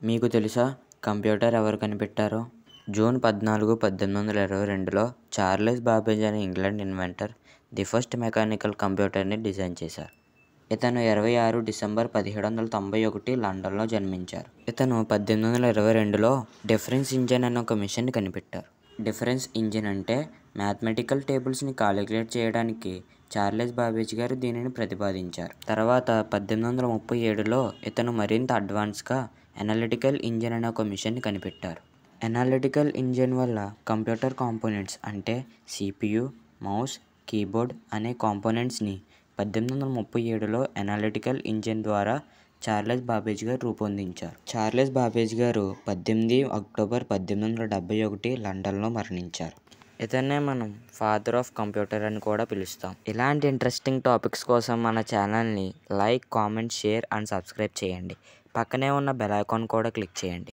మీకు తెలుసా కంప్యూటర్ ఎవరు కనిపెట్టారో? జూన్ 14, 1822లో చార్లెస్ బాబేజ్ అనే England inventor the first mechanical కంప్యూటర్ని డిజైన్ చేశారు. ఇతను 26 డిసెంబర్ 1791 లండన్లో జన్మించారు. ఇతను 1822లో డిఫరెన్స్ ఇంజిన్ అనే ఒక మిషన్ని కనిపెట్టారు. డిఫరెన్స్ ఇంజిన్ అంటే మ్యాథమెటికల్ టేబుల్స్ని కాలిక్యులేట్ చేయడానికి చార్లెస్ బాబేజ్ గారు దీనిని ప్రతిపాదించారు. తర్వాత 1837లో ఇతను మరింత అడ్వాన్స్గా ఎనాలిటికల్ ఇంజిన్ అనే ఒక మిషన్ని కనిపెట్టారు. ఎనాలిటికల్ ఇంజిన్ వల్ల కంప్యూటర్ కాంపోనెంట్స్ అంటే CPU, మౌస్, కీబోర్డ్ అనే కాంపోనెంట్స్ని 1837లో ఎనాలిటికల్ ఇంజిన్ ద్వారా చార్లెస్ బాబేజ్ గారు రూపొందించారు. చార్లెస్ బాబేజ్ గారు 18 అక్టోబర్ 1871 లండన్లో మరణించారు. ఇతన్నే మనం ఫాదర్ ఆఫ్ కంప్యూటర్ అని కూడా పిలుస్తాం. ఇలాంటి ఇంట్రెస్టింగ్ టాపిక్స్ కోసం మన ఛానల్ని like, comment, share and subscribe చేయండి. పక్కనే ఉన్న బెల్ ఐకాన్ కూడా క్లిక్ చేయండి.